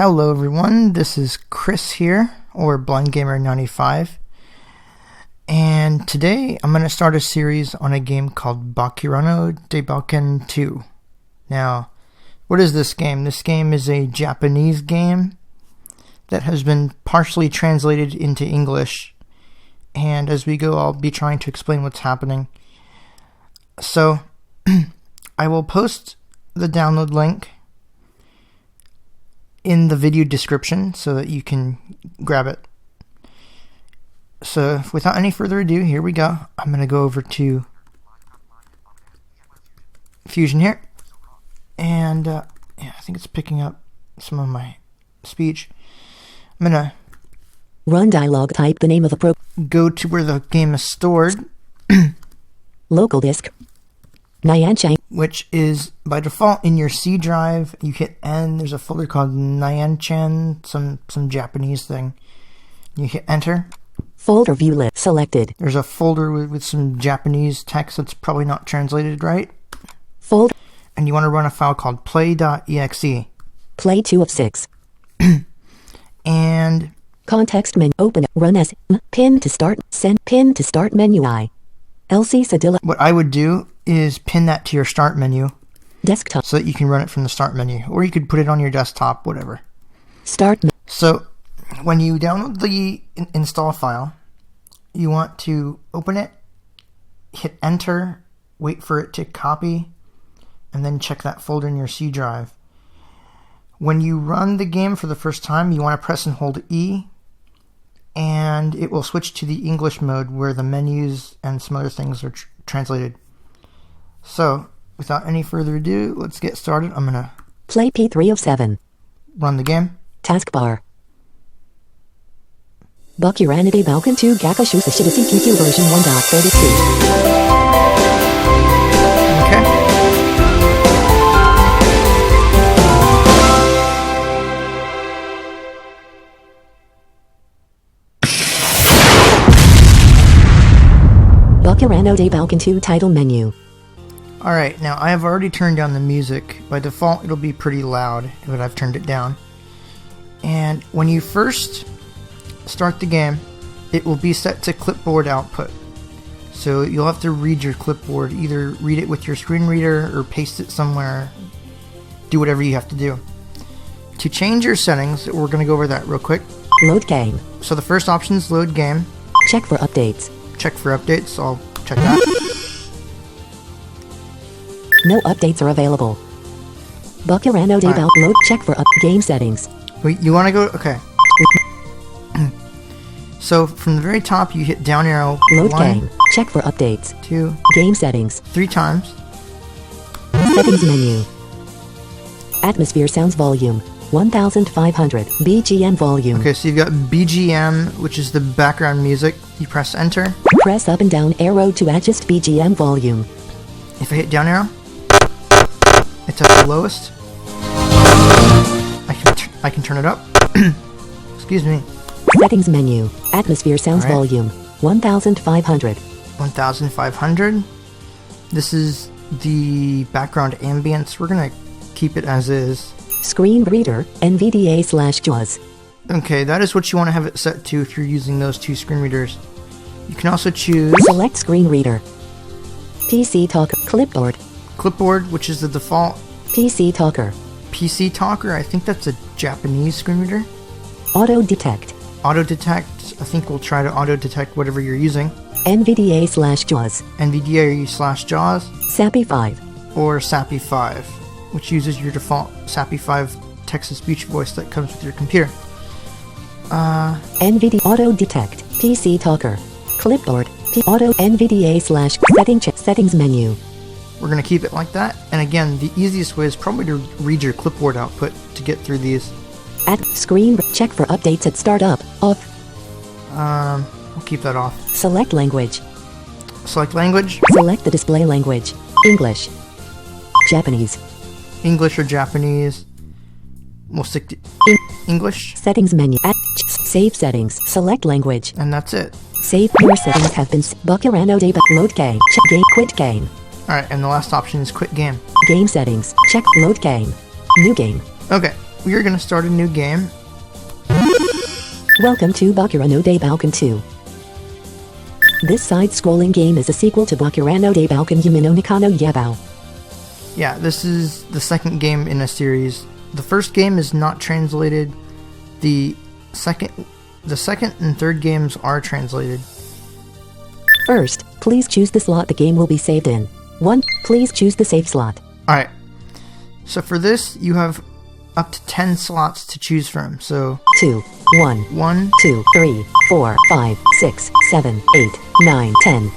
Hello everyone, this is Chris here, or BlindGamer95, and today I'm going to start a series on a game called BK2. Now, what is this game? This game is a Japanese game that has been partially translated into English, and as we go I'll be trying to explain what's happening. So, I will post the download link in the video description so that you can grab it. So without any further ado, here we go. I'm going to go over to Fusion here, and yeah, I think it's picking up some of my speech. I'm going to run dialog, type the name of the go to where the game is stored. Local disk Nyanchang, which is by default in your C drive. You hit N, there's a folder called Nyanchan, some Japanese thing. You hit enter. Folder view list selected. There's a folder with some Japanese text that's probably not translated right. Folder. And you want to run a file called play.exe. Play 2 of 6. And context menu open, run as pin to start, send pin to start menu I. LC Sedilla. What I would do is pin that to your start menu. Desktop. So that you can run it from the start menu. Or you could put it on your desktop, whatever. Start. So when you download the install file, you want to open it, hit enter, wait for it to copy, and then check that folder in your C drive. When you run the game for the first time, you want to press and hold E, and it will switch to the English mode where the menus and some other things are translated. So, without any further ado, let's get started. I'm going to play P3 of 7. Run the game. Taskbar. Bakuranade Balkan 2 Gakashu Sashida CQQ version 1.32. Okay. Bakuranade Balkan 2 title menu. Alright, now I have already turned down the music. By default it'll be pretty loud, but I've turned it down. And when you first start the game, it will be set to clipboard output. So you'll have to read your clipboard, either read it with your screen reader or paste it somewhere. Do whatever you have to do. To change your settings, we're going to go over that real quick. Load game. So the first option is load game. Check for updates. Check for updates, so I'll check that. No updates are available. Bakuranade Balkan load check for game settings. Wait, you want to go? Okay. So from the very top, you hit down arrow. Load 1, game. Check for updates. 2. Game settings. 3 times. Settings menu. Atmosphere sounds volume 1500. BGM volume. Okay, so you've got BGM, which is the background music. You press enter. Press up and down arrow to adjust BGM volume. If I hit down arrow, it's at the lowest. I can turn it up. Excuse me. Settings menu. Atmosphere sounds volume 1500. 1500. This is the background ambience. We're gonna keep it as is. Screen reader NVDA/JAWS. Okay, that is what you want to have it set to if you're using those two screen readers. You can also choose select screen reader. PC talker clipboard. Clipboard, which is the default. PC talker. PC talker, I think that's a Japanese screen reader. Auto detect. Auto detect, I think we'll try to auto detect whatever you're using. NVDA/JAWS. NVDA/JAWS. SAPI 5. Or SAPI 5, which uses your default SAPI 5 text-to-speech voice that comes with your computer. NVDA auto detect. PC talker. Clipboard. Auto NVDA/settings menu. We're going to keep it like that. And again, the easiest way is probably to read your clipboard output to get through these. At screen check for updates at startup. Off. I'll keep that off. Select language. Select language. Select the display language. English. Japanese. English or Japanese. We'll stick to English. Settings menu. At save settings. Select language. And that's it. Save your settings have been Bakuranade load game. Check game. Quit game. Alright, and the last option is quit game. Game settings. Check load game. New game. Okay, we are going to start a new game. Welcome to Bakura no Debouken 2. This side-scrolling game is a sequel to Bakura no Debouken Yumi no Nikano Yabao. Yeah, this is the second game in a series. The first game is not translated. The second and third games are translated. First, please choose the slot the game will be saved in. 1. Please choose the save slot. Alright, so for this, you have up to 10 slots to choose from. So 2, 1, 1, 2, 3, 4, 5, 6, 7, 8, 9, 10,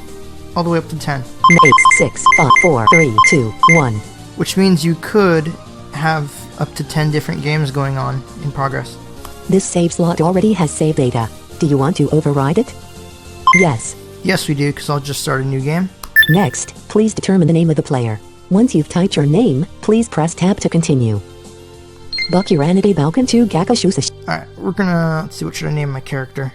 all the way up to 10. 8, 6, 5, 4, 3, 2, 1. Which means you could have up to 10 different games going on in progress. This save slot already has save data. Do you want to override it? Yes. Yes, we do, because I'll just start a new game. Next, please determine the name of the player. Once you've typed your name, please press tab to continue. Bakura no Debouken 2 Gakushusa. Alright, we're gonna, let's see, what should I name my character?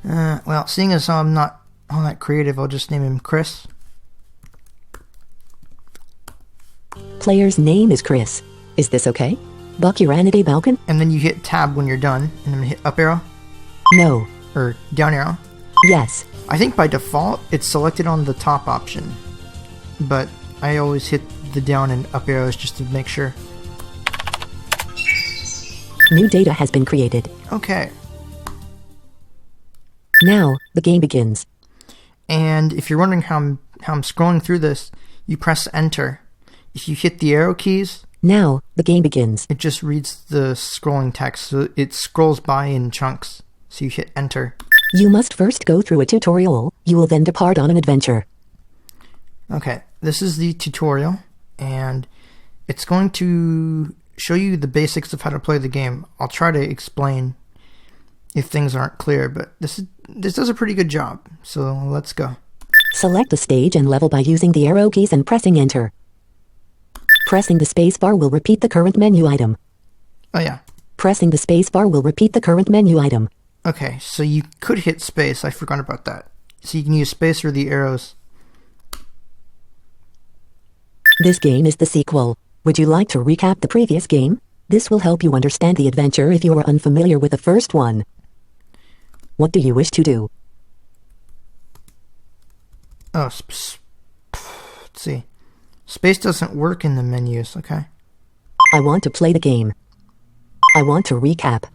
Well, seeing as how I'm not all that creative, I'll just name him Chris. Player's name is Chris. Is this okay? Bakura no Debouken? And then you hit tab when you're done, and then hit up arrow, No. or down arrow. Yes. I think by default, it's selected on the top option. But I always hit the down and up arrows just to make sure. New data has been created. Okay. Now, the game begins. And if you're wondering how I'm scrolling through this, you press enter. If you hit the arrow keys, Now, the game begins. it just reads the scrolling text, so it scrolls by in chunks. So you hit enter. You must first go through a tutorial, you will then depart on an adventure. Okay, this is the tutorial, and it's going to show you the basics of how to play the game. I'll try to explain if things aren't clear, but this does a pretty good job, so let's go. Select a stage and level by using the arrow keys and pressing enter. Pressing the spacebar will repeat the current menu item. Oh yeah. Pressing the spacebar will repeat the current menu item. Okay, so you could hit space. I forgot about that. So you can use space or the arrows. This game is the sequel. Would you like to recap the previous game? This will help you understand the adventure if you are unfamiliar with the first one. What do you wish to do? Oh, let's see. Space doesn't work in the menus, okay? I want to play the game. I want to recap.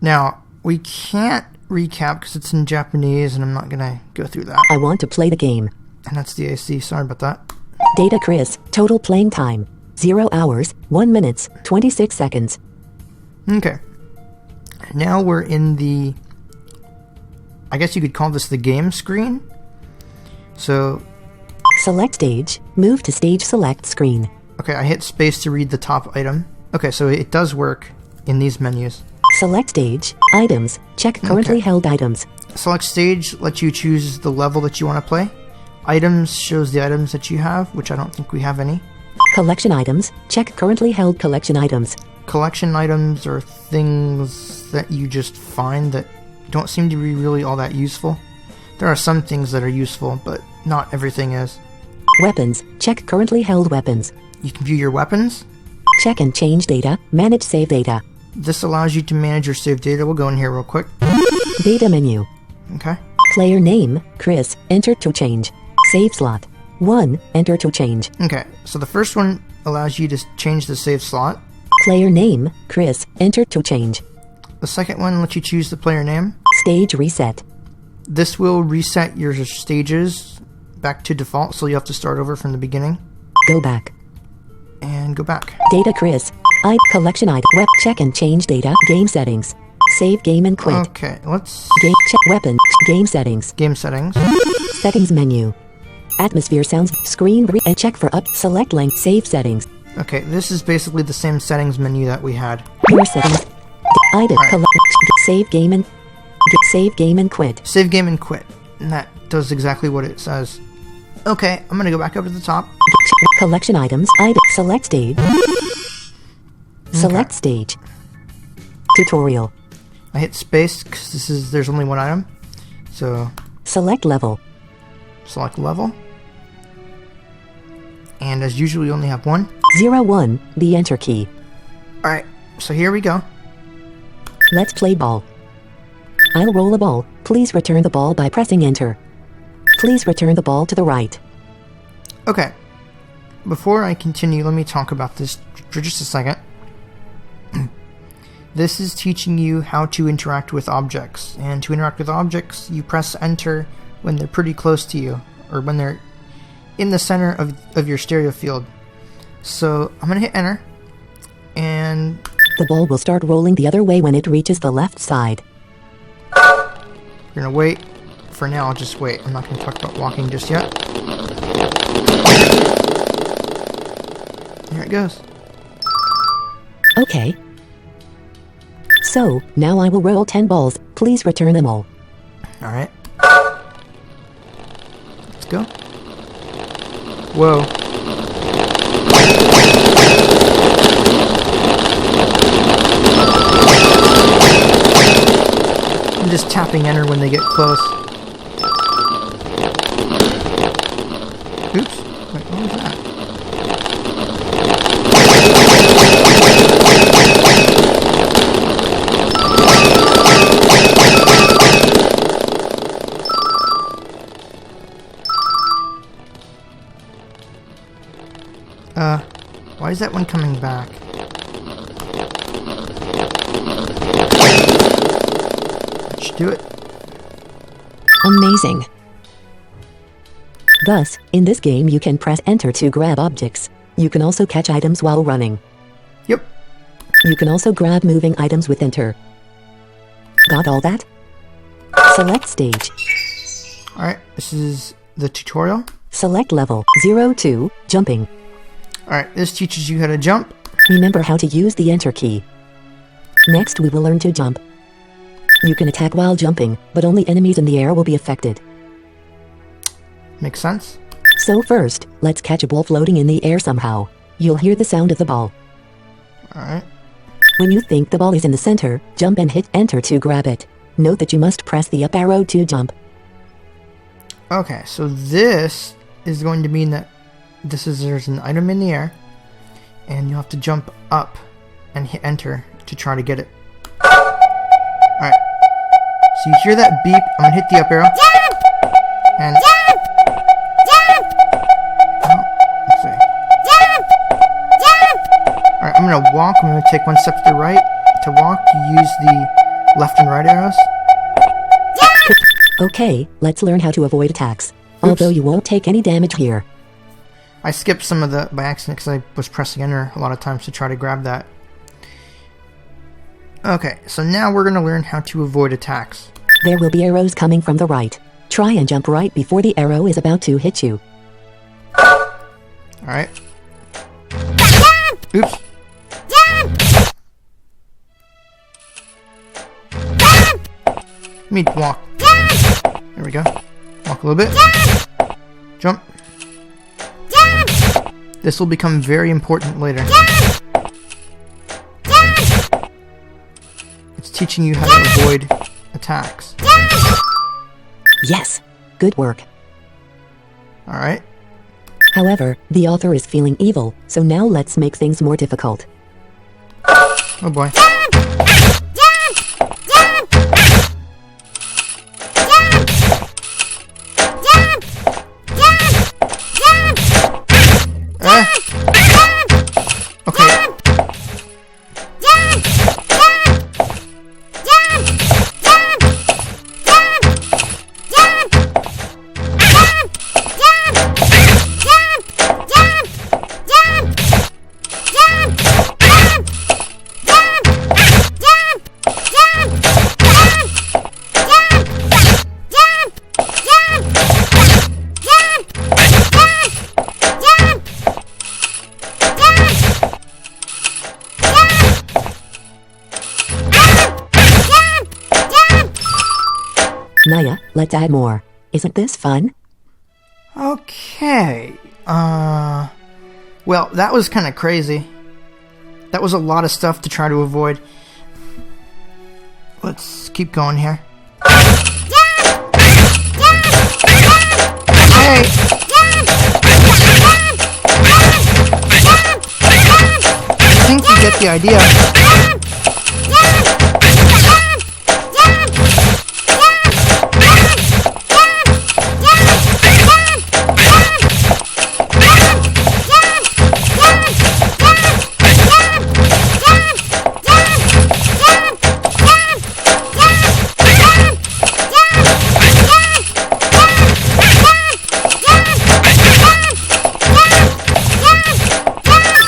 Now, we can't recap because it's in Japanese and I'm not gonna go through that. I want to play the game. And that's the AC, sorry about that. Data Chris, total playing time. 0 hours, 1 minutes, 26 seconds. Okay. Now we're in the, I guess you could call this the game screen. So, Select stage, move to stage select screen. okay, I hit space to read the top item. Okay, so it does work in these menus. Select stage, items, check currently Okay. held items. Select stage lets you choose the level that you want to play. Items shows the items that you have, which I don't think we have any. Collection items, check currently held collection items. Collection items are things that you just find that don't seem to be really all that useful. There are some things that are useful, but not everything is. Weapons, check currently held weapons. You can view your weapons. Check and change data, manage save data. This allows you to manage your save data. We'll go in here real quick. Data menu. Okay. Player name, Chris, enter to change. Save slot. 1, enter to change. Okay, so the first one allows you to change the save slot. Player name, Chris, enter to change. The second one lets you choose the player name. Stage reset. This will reset your stages back to default, so you have to start over from the beginning. Go back. And go back. Data Chris. Collection item. Web check and change data. Game settings. Save game and quit. Okay, let's... Game check weapon. Game settings. Game settings. Settings menu. Atmosphere sounds. Screen and check for up. Select length. Save settings. Okay, this is basically the same settings menu that we had. Your settings. Item. Alright. Save game and save game and quit. Save game and quit. And that does exactly what it says. Okay, I'm gonna go back up to the top. Collection items. Item. Select stage. Select stage. Tutorial. I hit space because there's only one item. So Select level. select level. And as usual, you only have one. 01, the enter key. Alright, so here we go. Let's play ball. I'll roll a ball. Please return the ball by pressing enter. Please return the ball to the right. Okay. Before I continue, let me talk about this for just a second. This is teaching you how to interact with objects. And to interact with objects, you press enter when they're pretty close to you, or when they're in the center of your stereo field. So I'm going to hit enter, and the ball will start rolling the other way when it reaches the left side. We're going to wait. For now, I'll just wait. I'm not going to talk about walking just yet. Here it goes. Okay. So, now I will roll 10 balls. Please return them all. Alright. Let's go. Whoa. I'm just tapping enter when they get close. Oops. Wait, what was that? Why is that one coming back? That should do it. Amazing. Thus, in this game you can press enter to grab objects. You can also catch items while running. Yep. You can also grab moving items with enter. Got all that? Select stage. Alright, this is the tutorial. Select level 02, jumping. Alright, this teaches you how to jump. Remember how to use the enter key. Next we will learn to jump. You can attack while jumping, but only enemies in the air will be affected. Makes sense. So first, let's catch a ball floating in the air somehow. You'll hear the sound of the ball. Alright. When you think the ball is in the center, jump and hit enter to grab it. Note that you must press the up arrow to jump. Okay, so this is going to mean that there's an item in the air, and you have to jump up and hit enter to try to get it. Alright. So you hear that beep, I'm gonna hit the up arrow. Jump! And Jump! Jump! let's see. Jump! Jump! Alright, I'm gonna walk, I'm gonna take one step to the right. To walk, you use the left and right arrows. Okay, let's learn how to avoid attacks. Although you won't take any damage here. I skipped some of the by accident because I was pressing enter a lot of times to try to grab that. Okay, so now we're going to learn how to avoid attacks. There will be arrows coming from the right. Try and jump right before the arrow is about to hit you. Alright. Jump! Oops. Jump! Jump! Let me walk. Jump! There we go. Walk a little bit. Jump! Jump. Jump! This will become very important later. Jump! Jump! It's teaching you how to avoid attacks. Jump! Yes, good work. Alright. However, the author is feeling evil, so now let's make things more difficult. Oh boy. Jump! Jump! Jump! Jump! Jump! Jump! Eh. Okay. Naya, let's add more. Isn't this fun? Okay. Well, that was kind of crazy. That was a lot of stuff to try to avoid. Let's keep going here. Hey! I think you get the idea.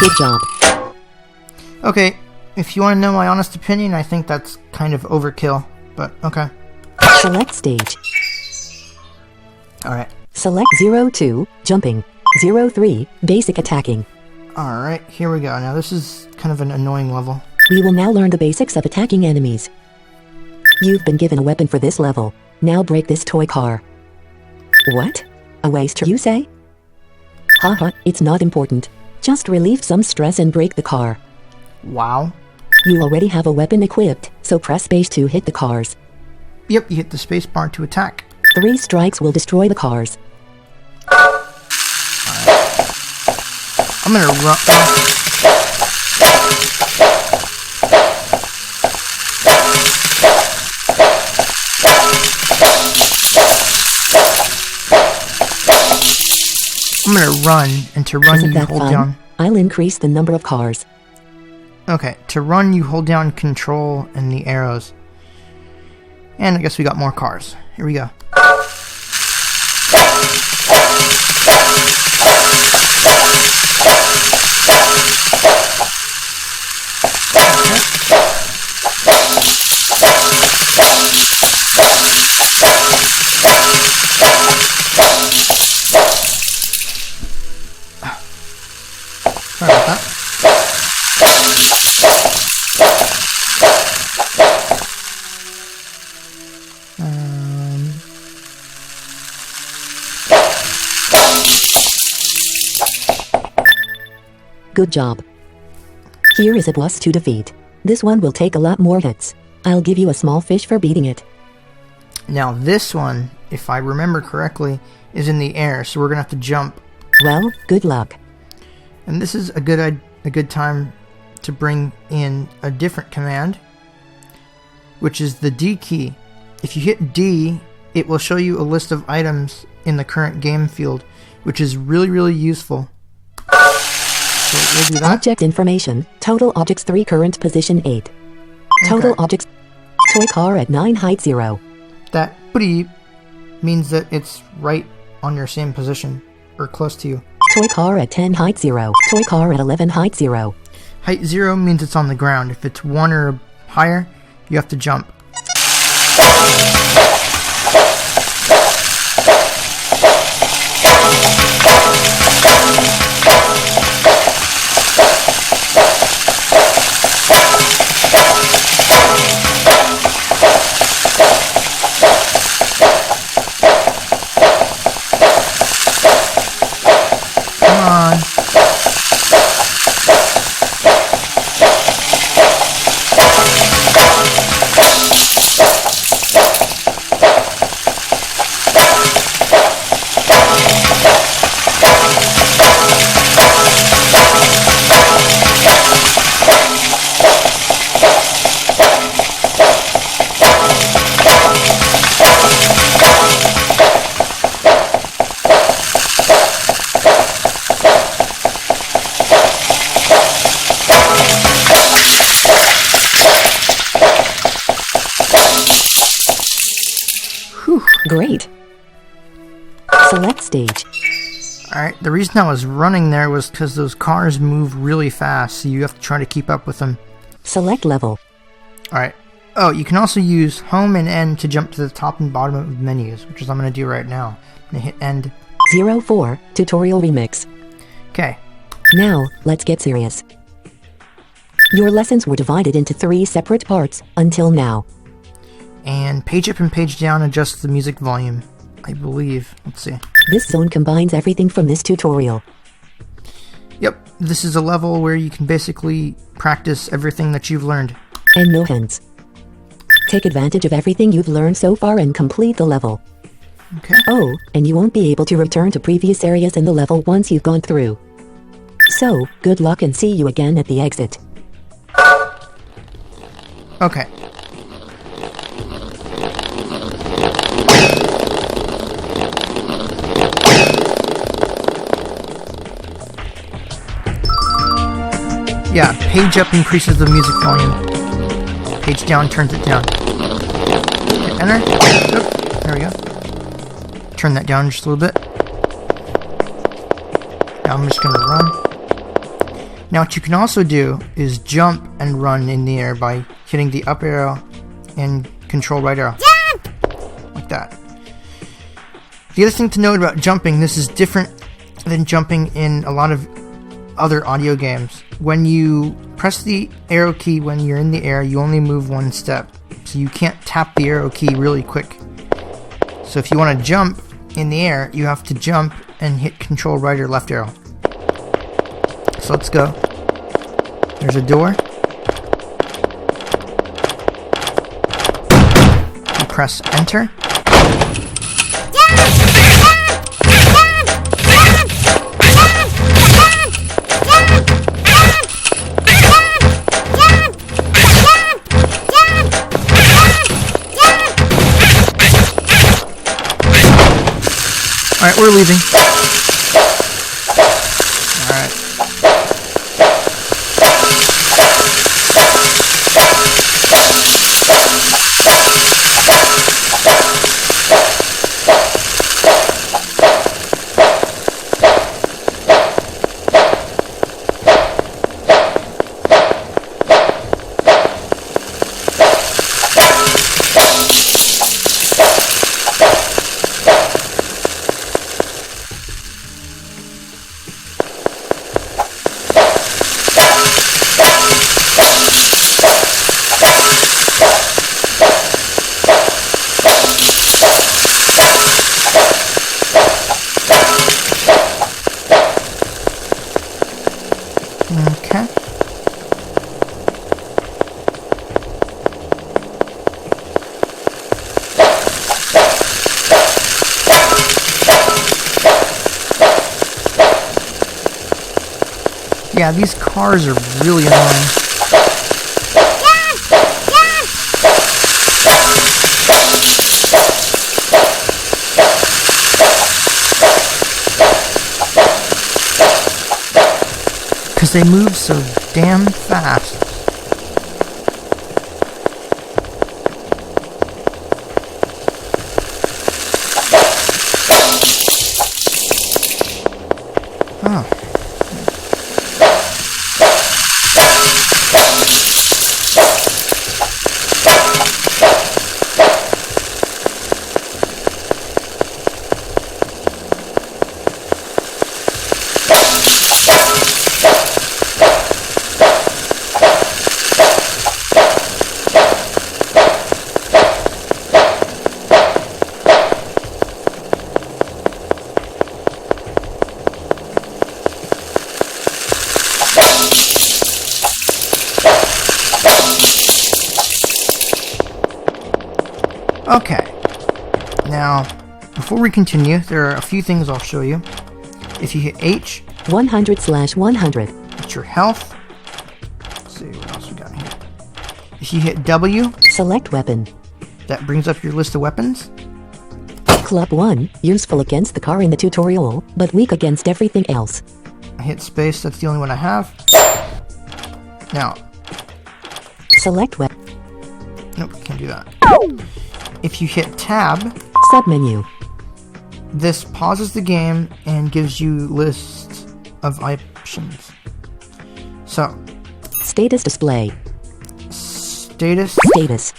Good job. Okay, if you want to know my honest opinion, I think that's kind of overkill, but okay. Select stage. Alright. Select 02, jumping. 03, basic attacking. Alright, here we go. Now this is kind of an annoying level. We will now learn the basics of attacking enemies. You've been given a weapon for this level. Now break this toy car. What? A waster, you say? Haha, it's not important. Just relieve some stress and break the car. Wow. You already have a weapon equipped, so press space to hit the cars. Yep, you hit the space bar to attack. 3 strikes will destroy the cars. I'm gonna run. I'm gonna run, and to run Isn't you that hold fun? down. I'll increase the number of cars. Okay, to run you hold down control and the arrows. And I guess we got more cars. Here we go. Sorry about that. Good job. Here is a boss to defeat. This one will take a lot more hits. I'll give you a small fish for beating it. Now this one, if I remember correctly, is in the air, so we're gonna have to jump. Well, good luck. And this is a good time to bring in a different command, which is the D key. If you hit D, it will show you a list of items in the current game field, which is really useful. So we'll do that. Object information. Total objects 3, current position 8. Total Okay. objects. Toy car at 9, height 0. That beep means that it's right on your same position, or close to you. Toy car at 10, height 0. Toy car at 11, height 0. Height 0 means it's on the ground. If it's 1 or higher, you have to jump. Come on. Great. Select stage. Alright, the reason I was running there was because those cars move really fast, so you have to try to keep up with them. Select level. Alright. Oh, you can also use home and end to jump to the top and bottom of menus, which is what I'm going to do right now. I'm going to hit end. 04, tutorial remix. Okay. Now, let's get serious. Your lessons were divided into 3 separate parts, until now. And page up and page down adjusts the music volume, I believe. Let's see. This zone combines everything from this tutorial. Yep, this is a level where you can basically practice everything that you've learned. And no hands. Take advantage of everything you've learned so far and complete the level. Okay. Oh, and you won't be able to return to previous areas in the level once you've gone through. So, good luck and see you again at the exit. Okay. Yeah, page up increases the music volume. Page down turns it down. Hit enter. Oop, there we go. Turn that down just a little bit. Now I'm just going to run. Now what you can also do is jump and run in the air by hitting the up arrow and control right arrow. Jump! Like that. The other thing to note about jumping, this is different than jumping in a lot of other audio games. When you press the arrow key when you're in the air, you only move one step. So you can't tap the arrow key really quick. So if you want to jump in the air, you have to jump and hit control right or left arrow. So let's go. There's a door. You press enter. Alright, we're leaving. Alright. Okay. Yeah, these cars are really annoying. Because they move so damn fast. Oh. Okay, now before we continue, there are a few things I'll show you. If you hit H, 100/100. it's your health. Let's see what else we got here. If you hit W, Select weapon. that brings up your list of weapons. Club 1, useful against the car in the tutorial, but weak against everything else. I hit space, that's the only one I have. Now, Select weapon. nope, can't do that. If you hit tab, Submenu. this pauses the game and gives you lists of options. So, Status display. status, Status.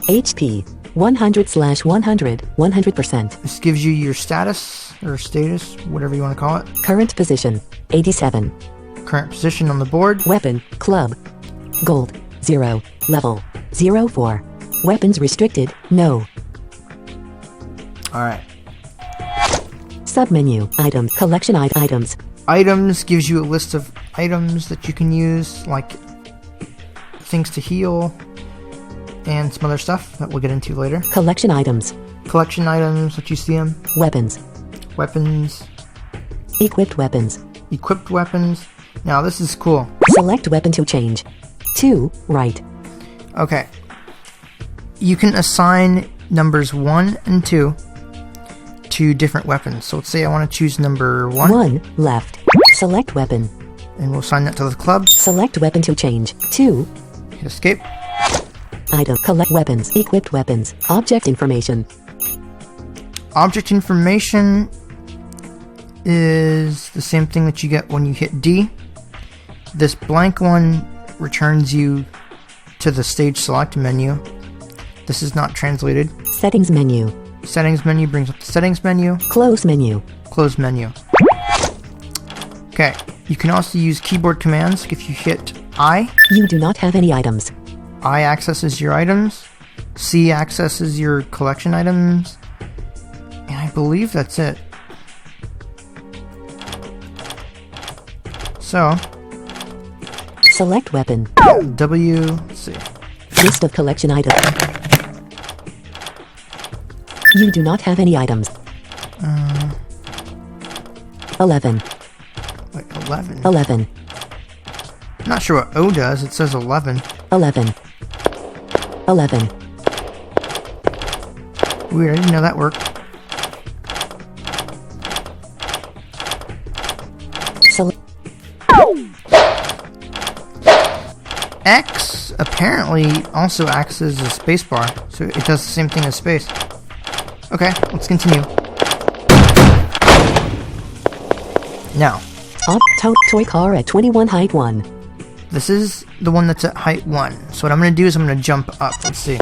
HP. 100/100. 100%. this gives you your status, or status, whatever you want to call it. Current position. 87. Current position on the board. Weapon. Club. Gold. 0. Level. 04. Weapons restricted. No. Alright. Submenu. Item. Collection items. Items gives you a list of items that you can use, like things to heal and some other stuff that we'll get into later. Collection items. Collection items, let you see them. Weapons. Weapons. Equipped weapons. Equipped weapons. Now this is cool. Select weapon to change. 2, right. Okay. You can assign numbers 1 and 2 to different weapons. So let's say I want to choose number 1. 1, left. Select weapon. And we'll assign that to the club. Select weapon to change. 2, Hit escape. item. Collect weapons. Equipped weapons. Object information. Object information is the same thing that you get when you hit D. This blank one returns you to the stage select menu. This is not translated. Settings menu. Settings menu brings up the settings menu. Close menu. Close menu. Okay, you can also use keyboard commands. If you hit I, You do not have any items. I accesses your items. C accesses your collection items. And I believe that's it. So, Select weapon. W, let's see. List of collection items. You do not have any items. 11. Wait, 11. 11. Not sure what O does. It says 11. 11. 11. Weird, I didn't know that worked. Select. X apparently also acts as a spacebar, so it does the same thing as space. Okay, let's continue. Now, Toy car at 21 height 1. this is the one that's at height 1. So what I'm going to do is I'm going to jump up. Let's see.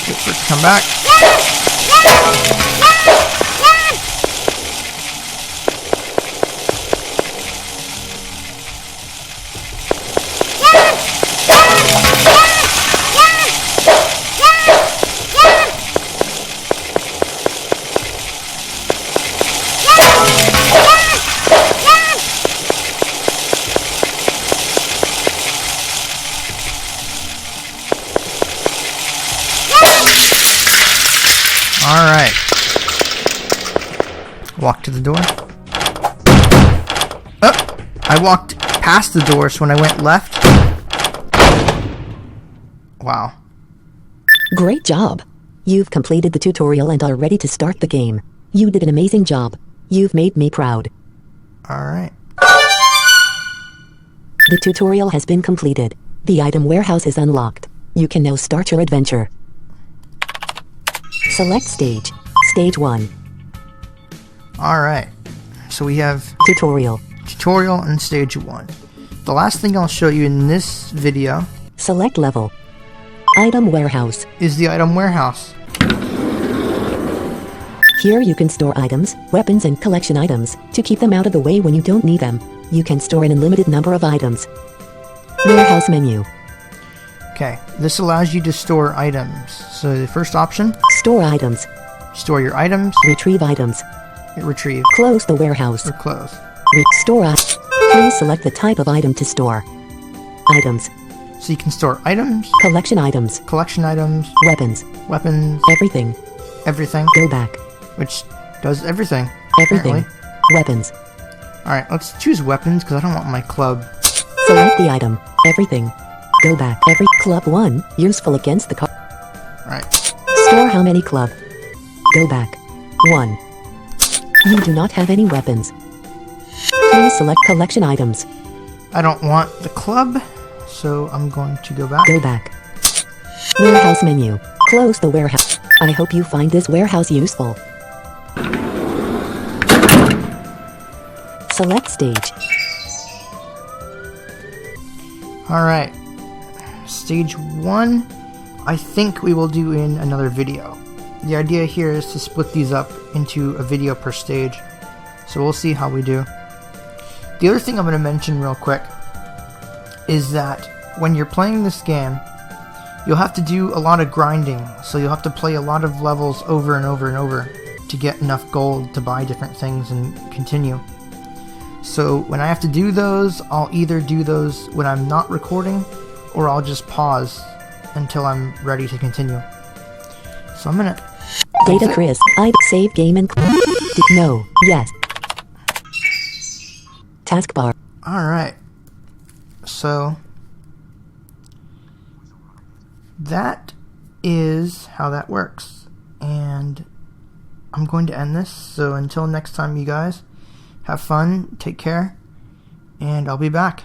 Wait for it to come back. Alright. Walk to the door. Oh! I walked past the door, so when I went left... Wow. Great job. You've completed the tutorial and are ready to start the game. You did an amazing job. You've made me proud. Alright. The tutorial has been completed. The item warehouse is unlocked. You can now start your adventure. Select stage. Stage 1. Alright. So we have Tutorial. tutorial and stage 1. The last thing I'll show you in this video Select level. Item warehouse. is the item warehouse. Here you can store items, weapons and collection items, to keep them out of the way when you don't need them. You can store an unlimited number of items. Warehouse menu. Okay, this allows you to store items. So the first option, Store items. store your items, Retrieve items. retrieve, Close the warehouse. or close. Store items. Please select the type of item to store. Items. So you can store items, Collection items. collection items, Weapons. weapons, Everything. everything, Go back. which does everything. Everything. apparently. Weapons. Alright, let's choose weapons because I don't want my club. Select the item. Everything. Go back. Every club 1. Useful against the car. Alright, Store how many club. Go back. 1. You do not have any weapons. Please select collection items. I don't want the club, so I'm going to go back. Go back. Warehouse menu. Close the warehouse. I hope you find this warehouse useful. Select stage. Alright, stage 1, I think we will do in another video. The idea here is to split these up into a video per stage, so we'll see how we do. The other thing I'm going to mention real quick is that when you're playing this game, you'll have to do a lot of grinding, so you'll have to play a lot of levels over and over and over to get enough gold to buy different things and continue. So when I have to do those, I'll either do those when I'm not recording, or I'll just pause until I'm ready to continue. So I'm gonna... Data Chris. I save game and... No. Yes. Taskbar. Alright. So that is how that works. And I'm going to end this. So until next time, you guys, have fun, take care, and I'll be back.